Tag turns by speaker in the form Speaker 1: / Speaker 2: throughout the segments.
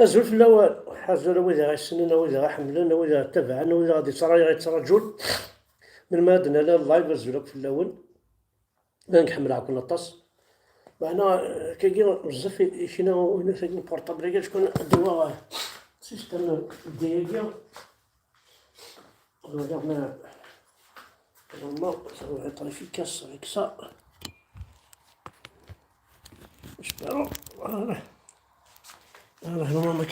Speaker 1: أزول في الأول حاجة وإذا غيسنن وإذا غيحملن وإذا غيتبعن وإذا غادي غيترجل من مادنا لا اللايف أزولك في الأول لا نحمل عقل الطاس معنا كاين بزاف شينا وين ساكن بورطابل كاع شكون دوا سيستم ديالي ولا normalement ça va être efficace avec ça. Espérons. Voilà. normalement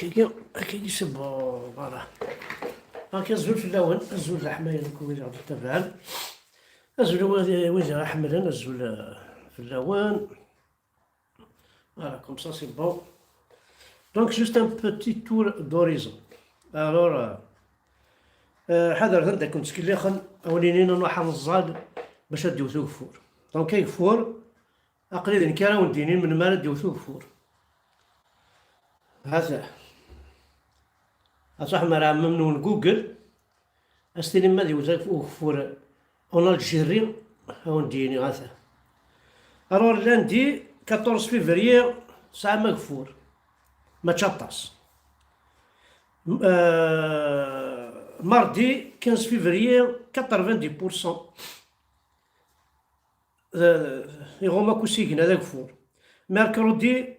Speaker 1: كاين سي بون فوالا. هاكا الزول في الأول الزول الحماية وين غادي تبعن الزول وين غا حملن الزول في الأول. Voilà, comme ça c'est bon. Donc juste un petit tour d'horizon. Alors حضر انت كنت سكليخن اولينين نروح نزاد باش دوثو كفور دونك كاين كفور اقليد نكالا وندينين من مال دوثو كفور هذا اصح ما راه ممنون جوجل استني ما دوثو كفور اون الجيري او نديني هذا الور لاندي 14 فيفري ساعه مغفور ما تشطاس mardi 15 février 90% يغوما كوسيكنا هذاك فور ميركودي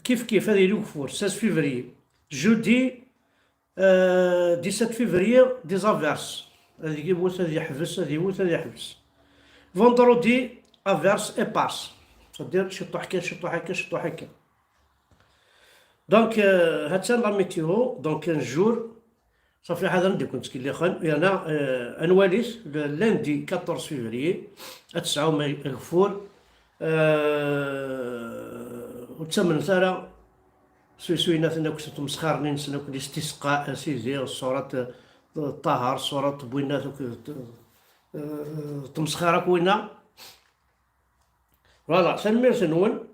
Speaker 1: كيف هذا يلوك فور 16 فيفري جودي 17 فيفري دي زافيرس هذه يبوس هذه يحبس هذه يبوس هذه يحبس فوندرودي افيرس اي باس صدير شطو حكا شطو حكا شطو حكا دونك هاد لا ميتيو دونك 15 جور صافي حاضر ندي كنت كيليخن انا انواليس لاندي 14 فيفري اتسعو ما غفور وتسمن ثرى سويسوينا ثنا كنت مسخرنين سنا كنت استسقاء سيزي صورة طهر صورة بوينات تمسخرة كوينا فوالا سنمير سنون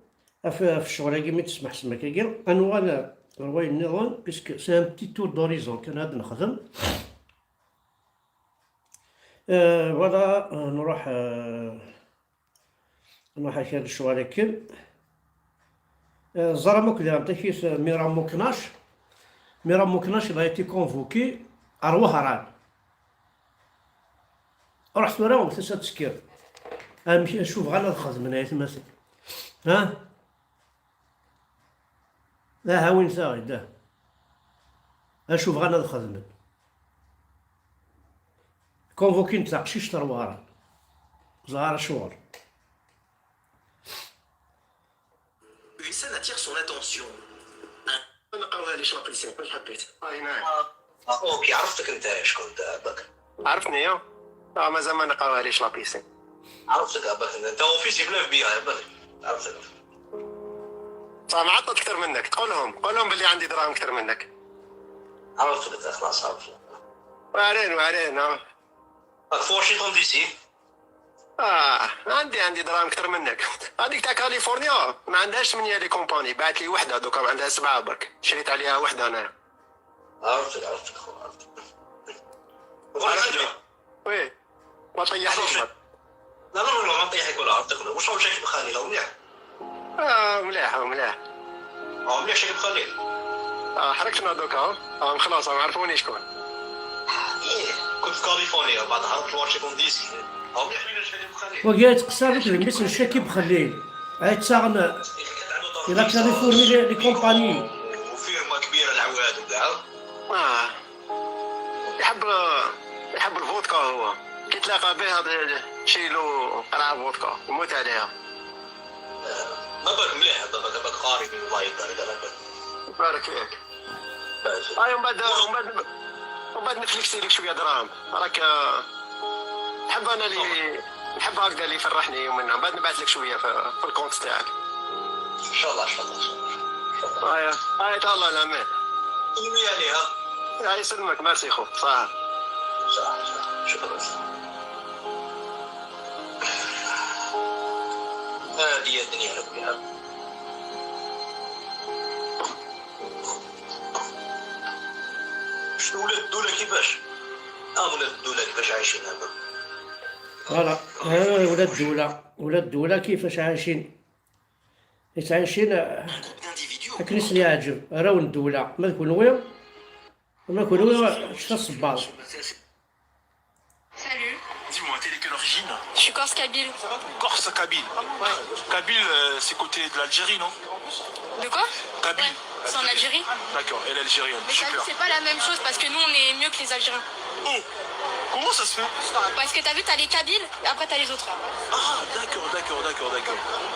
Speaker 1: في الشغل كي ما تسمح سما كاين انواع رواي النظام بيسك سي ان بتي تور دوريزون كان هاد نخدم فوالا نروح هاد الشغل هكا زرموك دابا تكيس ميرام موكناش اللي ايتي كونفوكي اروح ران رحت وراهم ثلاثة تسكير نمشي نشوف غير الخدمة هنا تماثل ها لا ها وين ساغي دا اشوف غير الخدمة كونفوكي نتاع شي تروارا زهر شغل.
Speaker 2: Une scène attire son attention.
Speaker 3: نقراوها لي شابيسين واش حبيت نعم.
Speaker 2: اوكي عرفتك انت شكون باك.
Speaker 3: عرفتني يا مازال ما نقراوها لي شابيسين.
Speaker 2: عرفتك باك انت اوفيسي بلاف بيها باك عرفتك.
Speaker 3: صح معطط اكثر منك قول لهم باللي عندي دراهم اكثر منك.
Speaker 2: عرفتك خلاص عرفتك.
Speaker 3: وارين
Speaker 2: في واشنطن دي سي.
Speaker 3: عندي دراهم اكثر منك. هذيك تاع كاليفورنيا ما عندهاش 8 لي كومباني بعت لي وحده دوكا عندها 7 برك شريت عليها وحده انا.
Speaker 2: عرفتك خو عرفتك.
Speaker 3: وي ما طيحنيش.
Speaker 2: لا ما نطيحك ولا عرفتك واش هو شكل بخليل او مليح.
Speaker 3: مليح
Speaker 2: مليح شكل بخليل.
Speaker 3: حركتنا دوكا خلاص ما عرفوني شكون.
Speaker 2: كنت في كاليفورنيا بعدها في واشنطن دي سي.
Speaker 1: وقالت قصارك لمس الشاكي بخليل عيد ساغنا إلا كاليفورني لي كومباني
Speaker 2: وفيرما كبيرة العواد وكاع.
Speaker 3: يحب الفودكا هو كي تلاقى به تشيلو قرعة فودكا يموت عليها.
Speaker 2: ما بالك مليح باك قاري من الله يقدر إذا لك.
Speaker 3: بارك فيك. ومن بعد نفلكسي لك شوية دراهم راك نحب انا اللي نحب هكذا اللي يفرحني ومنها بعد نبعث لك شويه في الكونت تاعك
Speaker 2: ان شاء الله
Speaker 3: تهلا الامان
Speaker 2: سلمي عليها.
Speaker 3: يسلمك ميرسي خو صح
Speaker 2: شكرا. هذه الدنيا كلها. شنو ولاد الدولة كيفاش؟ ولاد الدولة كيفاش عايشين هكا؟
Speaker 1: فوالا ولاد الدولة كيفاش عايشين عايشين لكن اللي عاجب راهو الدولة ما تكون وير ما تكون وير شتا الصباط.
Speaker 4: Salut,
Speaker 2: Dis-moi, t'es de quelle origine?
Speaker 4: je suis corse kabyle.
Speaker 2: Corse kabyle. Kabyle, c'est côté de l'Algérie, non?
Speaker 4: De quoi?
Speaker 2: Kabyle.
Speaker 4: C'est en Algérie.
Speaker 2: D'accord, elle est algérienne.
Speaker 4: Mais
Speaker 2: Super.
Speaker 4: c'est pas la même chose parce que nous on est mieux que les Algériens.
Speaker 2: Oh, comment ça se fait?
Speaker 4: Parce que t'as vu, t'as les Kabyles et après t'as les autres.
Speaker 2: Ah, d'accord.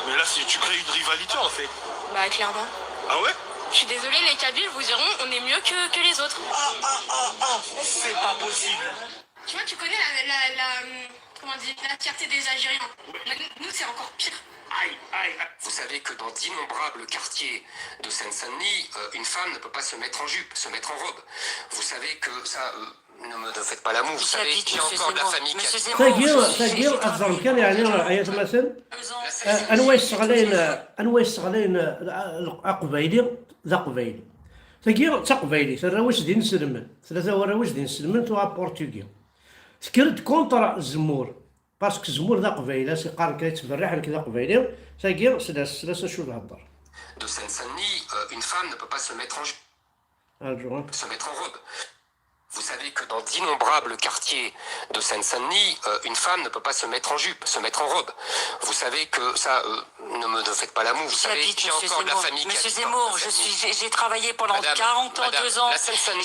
Speaker 2: Mais là, tu crées une rivalité en fait.
Speaker 4: Bah clairement.
Speaker 2: Ah ouais?
Speaker 4: Je suis désolée, les Kabyles vous diront on est mieux que les autres.
Speaker 2: C'est pas possible.
Speaker 4: Tu vois, tu connais comment on dit, la fierté des Algériens. Mais nous c'est encore pire.
Speaker 2: Aïe.
Speaker 5: Vous savez que dans d'innombrables quartiers de Seine-Saint-Denis, une femme ne peut pas se mettre en jupe, se mettre en robe. Vous savez que ça... ne faites pas l'amour, vous savez qu'il y a encore de la famille qui a...
Speaker 1: تاقير أفضل كان يعني آية مثلا أنواع الصغلين أقبيلي ذا قبيلي تاقير تقبيلي تراوش دين سلمان ثلاثة وراوش دين سلمان توا بورتوغي تكرد كونترا الزمور باسكو الزمور ذا قبيلة سيقارن كي تبرح كذا قبيلي تاقير سلاسة شو الهضر.
Speaker 5: De Seine-Saint-Denis, une femme ne peut pas se mettre en robe. Vous savez que dans d'innombrables quartiers de Seine-Saint-Denis, une femme ne peut pas se mettre en jupe, se mettre en robe. Vous savez que ça, ne faites pas l'amour, vous savez qu'il y a encore de la famille qui
Speaker 6: Monsieur Zemmour, j'ai travaillé pendant 40 ans, 2 ans.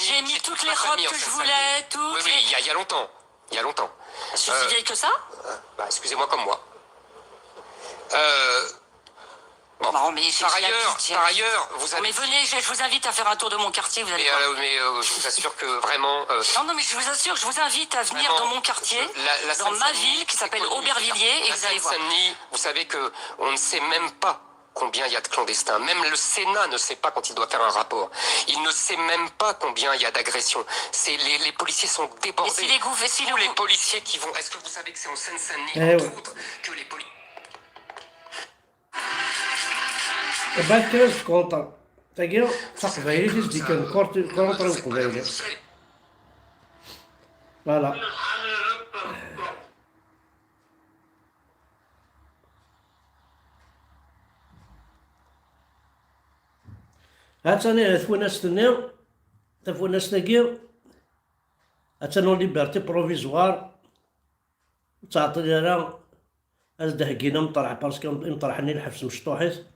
Speaker 6: J'ai mis toutes les robes que je voulais, toutes.
Speaker 5: Oui, il y a longtemps. Il y a longtemps.
Speaker 6: Je suis si vieille que ça?
Speaker 5: Bah, excusez-moi comme moi.
Speaker 6: Non, mais
Speaker 5: Par ailleurs, vous avez...
Speaker 6: Mais venez, je vous invite à faire un tour de mon quartier, vous allez voir.
Speaker 5: Mais je vous assure que vraiment...
Speaker 6: Non, mais je vous assure, je vous invite à venir dans mon quartier, dans ma ville qui s'appelle Aubervilliers, et vous allez voir.
Speaker 5: Vous savez que on ne sait même pas combien il y a de clandestins. Même le Sénat ne sait pas quand il doit faire un rapport. Il ne sait même pas combien il y a d'agressions. Les policiers sont débordés.
Speaker 6: Et si
Speaker 5: Tous les policiers qui vont... Est-ce que vous savez que c'est en Seine-Saint-Denis, entre autres, que les policiers...
Speaker 1: بعد كاس كونتر تاقير تقبيلي تزدي كان كونتر وقبيلي فوالا. هاتاني ثواناس تاقير هاتانو ليبرتي بروفيزوار تعطي لنا ازدهقينا مطرح باسكو مطرحني الحبس مشطوحيت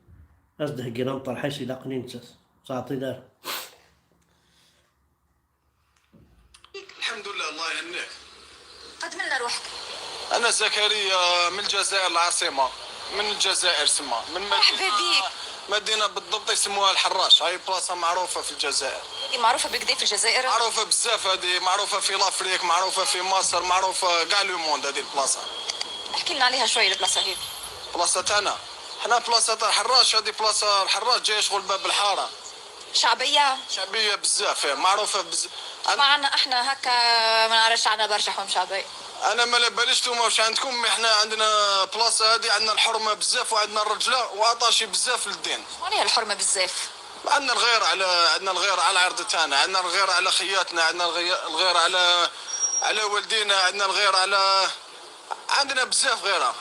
Speaker 1: ازدهقينا مطرحي سيلاقني نتاس تعطي دار.
Speaker 7: الحمد لله الله يهنيك.
Speaker 4: قدم لنا روحك.
Speaker 7: انا زكريا من الجزائر العاصمه، من الجزائر سما من مدينه بالضبط يسموها الحراش. هاي بلاصه معروفه في الجزائر.
Speaker 4: معروفه بكدا في الجزائر؟
Speaker 7: معروفه بزاف، هذه معروفه في لافريك، معروفه في مصر، معروفه كاع لو موند هذه البلاصه.
Speaker 4: احكي لنا عليها شويه البلاصه هذه.
Speaker 7: بلاصه تاعنا حنا بلاصه تاع الحراش. هذه بلاصه الحراش جاي شغل باب الحاره. شعبيه بزاف، معروفه بزاف.
Speaker 4: معنا احنا هكا ما نعرفش، عندنا برشا حوم شعبيه.
Speaker 7: انا ما على باليش نتوما واش عندكم، احنا عندنا بلاصه هذه عندنا الحرمه بزاف وعندنا الرجله وعطاشي بزاف للدين.
Speaker 4: شنو هي الحرمه بزاف؟
Speaker 7: عندنا الغير على العرض تاعنا، عندنا الغير على خياتنا، عندنا الغير على والدينا، عندنا الغير على عندنا بزاف غيره.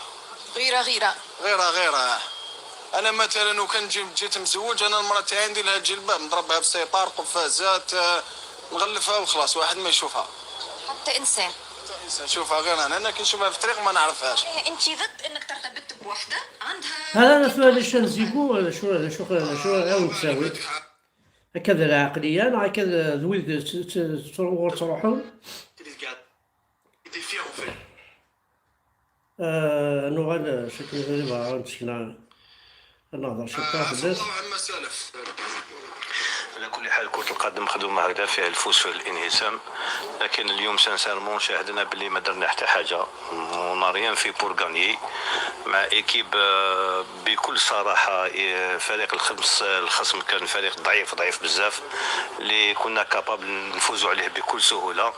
Speaker 7: انا مثلا وكان جيت مزوج، انا المراه تاعي عندي لها جلباب نضربها بسيطار قفازات نغلفها وخلاص واحد ما يشوفها.
Speaker 4: حتى انسان
Speaker 7: نشوفها غير انا كي نشوفها في الطريق ما نعرفهاش.
Speaker 4: انت ضد انك ترتبط بوحده عندها
Speaker 1: هذا انا سؤال اش نزيقو شو نساوي هكذا العقليه انا هكذا ذوي تروحوا نوغال شكل غريبة نسكن نهضر شوية حدث.
Speaker 8: على كل حال كرة القدم خدمة هكذا فيها الفوز في الانهزام، لكن اليوم سانسيرمون شاهدنا بلي ما درنا حتى حاجة، وناريان في بور غانيي مع ايكيب بكل صراحة. فريق الخصم كان فريق ضعيف بزاف اللي كنا كابابل نفوزوا عليه بكل سهولة،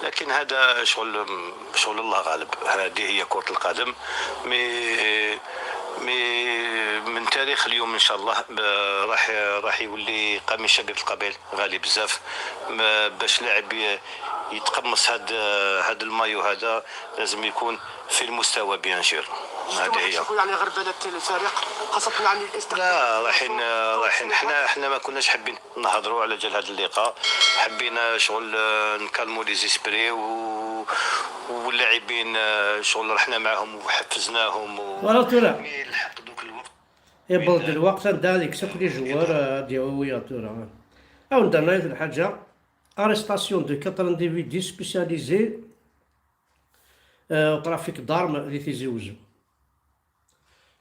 Speaker 8: لكن هذا شغل الله غالب. هذه هي كرة القدم. من تاريخ اليوم ان شاء الله راح يولي قميص شقة القبائل غالي بزاف باش لاعب يتقمص هذا المايو هذا لازم يكون في المستوى بيان سور. هذه هي.
Speaker 3: يعني غربله الفريق خاصه يعني
Speaker 8: لا رايحين حنا ما كناش حابين نهضروا على جال هذا اللقاء، حبينا شغل نكالمو لي زيسبري واللاعبين شغل رحنا معهم وحفزناهم
Speaker 1: لحق
Speaker 8: دوك الوقت
Speaker 1: يبرد الوقت دالك سوق لي جوار ديالو تورا او درنا هاد الحاجه ارستاسيون دو 4 انديفيدي سبيسياليزي ترافيك دارم اللي تيزوجوا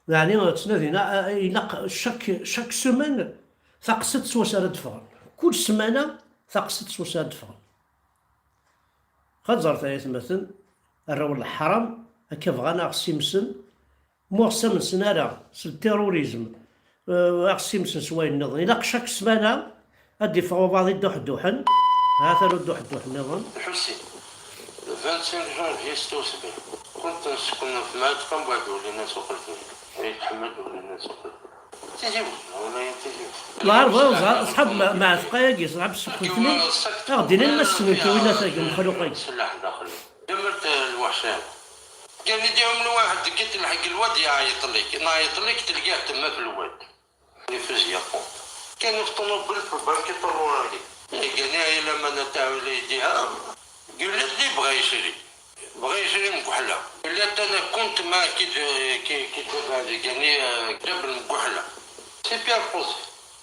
Speaker 1: يعني تسنادينا الى شاك سيمين ثقست سوسه دفع كل سمانه ثقست سوسه دفع خد زرت مثلا الرول الحرام هكا بغانا غسيمسن موصل من سنارة التيروريزم غسيمسن سواي النظام الى شاك سمانه ادي فوا بعض الدوحن هذا الدوح النظام
Speaker 9: الحسين 25 جانفي 76 كنت نسكن في معتقل بوحدو ولينا سوق الفيل عيد حمد ولينا سوق الفيل تيجي ولا تيجي
Speaker 1: لا عرفوا صحاب مع ثقايا صحاب السوق الفيل غاديين نمسلو كوينا ثاقي مخلوقين
Speaker 9: سلاح داخل دمرت الوحشان قال لي ديهم لواحد قلت نلحق الواد يعيط ليك نعيط ليك تلقاه تما في الواد اللي في اليابان كانوا في طوموبيل في البنك يطروها لي قال لي لما نتاعو يديها قال لي بغى يشري مكحله قال لي انا كنت مع كي هذه قال لي كتاب المكحله سي بيان بوزي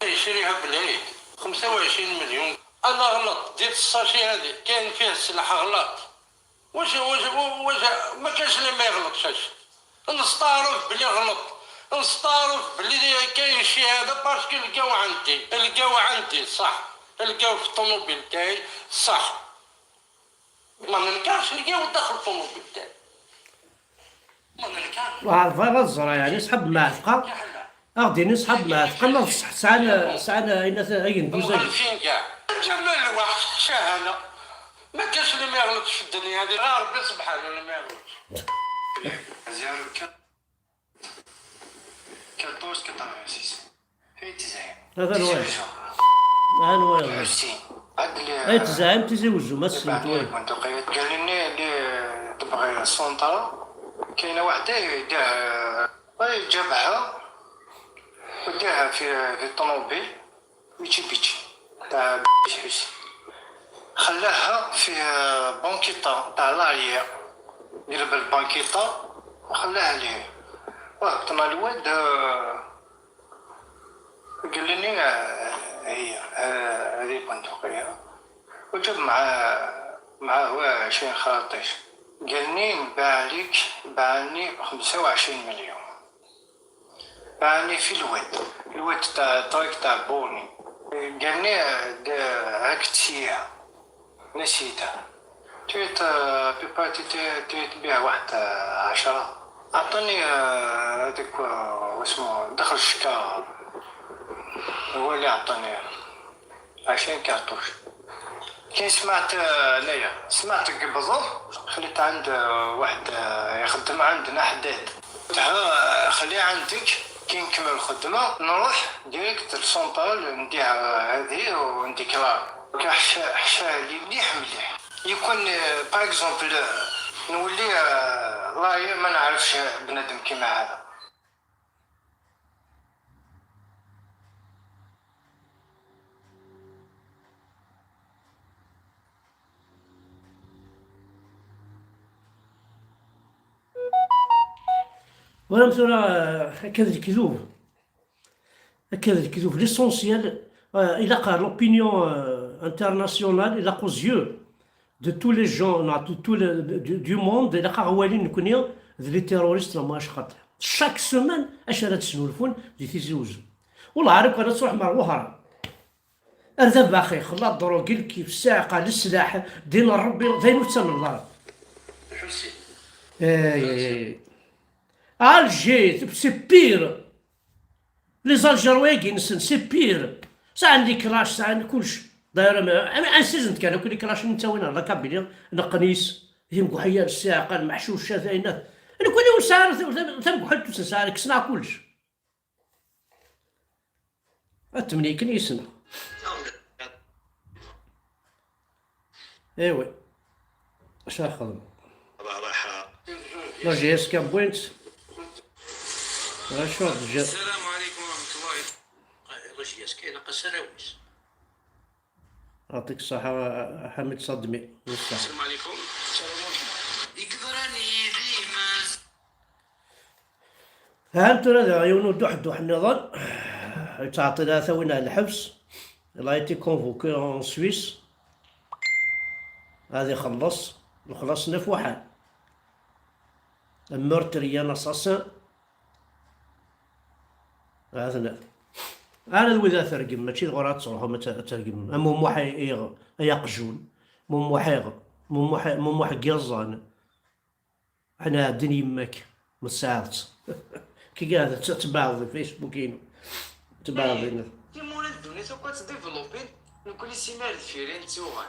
Speaker 9: يشريها بالعيد 25 مليون انا غلط ديت الساشي هذه كاين فيها السلاح غلط واش ما كانش اللي ما يغلطش نستعرف بلي غلط نستعرف بلي كاين شهاده باسكو لقاو عندي صح لقاو في الطوموبيل تاعي صح ما ننكرش لقاو داخل الطوموبيل تاعي ما ننكرش
Speaker 1: وعرفها الزرا يعني صحاب معتقه غادي نسحب معتقه ما بصح ساعه اين ندوزها
Speaker 9: مخالفين كاع جمال الوقت شهاده ما كاش اللي ما يغلطش في الدنيا هذه غير ربي سبحانه اللي ما يغلطش
Speaker 3: زيرو 14 86 في تزايم
Speaker 1: هذا الواحد هذا
Speaker 3: حسين عدل
Speaker 1: اي تزايم تزوجوا ما سمعتوا
Speaker 3: قال لي اللي تبغي السونطرا كاينه وحده يديها جابها وداها في الطوموبيل بيتشي تاع حسين خلاها في بانكيطا تاع لاريا يرب البانكيطا خلاها ليه وقت ما الواد قال لي هي هذه البندقية وجاب معاه 20 خاطيش قال لي باعني 25 مليون باعني في الواد تاع الطريق تاع بوني قال لي هاك تسيها نسيتها تريد بيبا تبيع واحد 10 أعطاني هذاك واسمه دخل الشكا هو اللي أعطاني 20 كارتوش كي سمعت انايا سمعت قبل خليت عند واحد يخدم عندنا حداد خليه عندك كي نكمل الخدمه نروح ديريكت للسونطال نديها هذه ونديكلار حشا لي مليح يكون باغ اكزومبل نولي لا ما نعرفش بنادم كيما هذا
Speaker 1: ولا مثلا هكذا الكذوب ليسونسيال الى قال لوبينيون انترناسيونال الى قوزيو de tous les gens du monde الى قاولين نكونيو لي تيروريست ما خاطر شاك سيمين اش راه تسولفون دي تيزوج والله عارف انا تروح مع وهران هذا باخي خلا الدروغيل كيف الساعه للسلاح دين ربي زين وتسمى الله
Speaker 9: حسين
Speaker 1: اي الجي سي بير لي زالجيرويين سي بير ساعه عندي كراش ساعه عندي كلشي دايره ما انسيزنت كانوا كل كراش نتاوينا لا كابيلي نقنيس هم حيال الساعه قال محشوش شاذينات انا كل ساعه ثم حلت ساعه كسنا كلشي التمني كنيسنا ايوه اش راخدم
Speaker 2: راح
Speaker 1: لا جي اس كام بوينت شو
Speaker 9: السلام عليكم ورحمه الله.
Speaker 2: واش كاين قسراويس.
Speaker 1: يعطيك الصحة حميد صدمي.
Speaker 2: السلام عليكم.
Speaker 9: يقدرني ديما
Speaker 1: ها انتو هذا يونود واحد النظام تعطي لها ثوين على الحبس. Il a été convoqué en Suisse. هذا خلص 9 المورتري ان اساسان. هذا انا الوذا ترقم ماشي غورا تصرحو ما ترقم. امو موحي يقجون مو موحي قيزان. حنا عندنا يماك مساعد كي قاعد تتباع في الفيسبوكين تباع بين
Speaker 10: كيمون الدنيا سوكا تديفلوبين نقول سيمار دفيرين تسوغان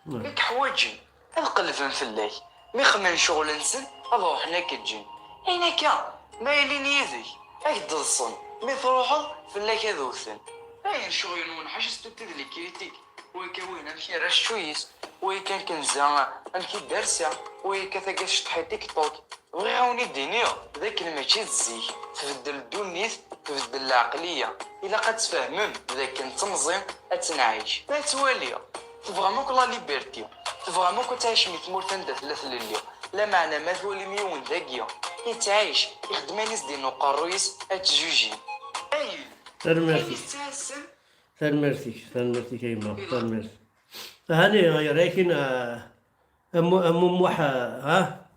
Speaker 10: ياك حوايجي القلفن فلاي مي خمن شغل نسن اضو حنا كتجين اين كا مايلين يدي اك دلصن مي تروحو فلاك هذوثن اين شغل ونحاش ستدلي كريتيك ويكا وين امشي راش شويس ويكا كنزا امشي درسا ويكا تاكاش تحي تيك توك وغاوني الدنيا ذاك الماشي الزيك تبدل الدنيس تبدل العقليه الا قد تفهمم ذاك نتمزين اتنعيش لا توالي تبغى موك لا ليبرتي تبغى موك تعيش ميت مورتن دا 3 ليليا لا معنى ما تولي ميون ذاكيا يتعيش يخدم ناس دينو قرويس اتجوجي اي
Speaker 1: ثالمرتي كيما ثالمرتي هاني يا راكن امو موحى ها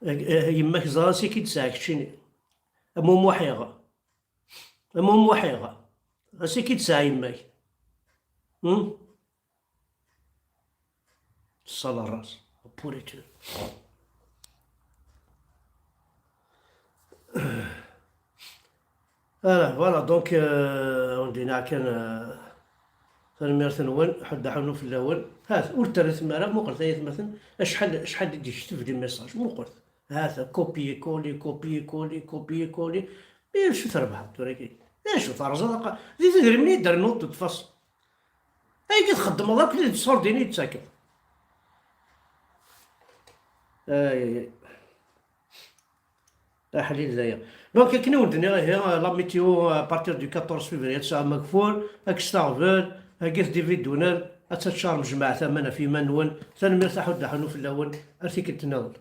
Speaker 1: يماك زراسي كي تساعك شيني امو موحيغا راسي كي تساع يماك الصلاة الراس بوريتو فوالا دونك عندنا كان ثالمرتن حد حنو في الاول هذا ورترث مرة مو قلت مثلا شحال يدي شتف دي ميساج مو قلت هذا كوبي كولي شو تربح توريكي شو ترزق زي تدري منين دار نوض تفصل اي كتخدم هذاك اللي تصور ديني تساكن اي حليل زايا دونك كنا ودنا هي لا ميتيو بارتير دو 14 فيفري تسعة مكفول اكستارفيل هاكيس دي فيدونال اتشارم جماعة ثمانة في منون ثاني مرتاحو دحنو في الاول ارتي كنتناول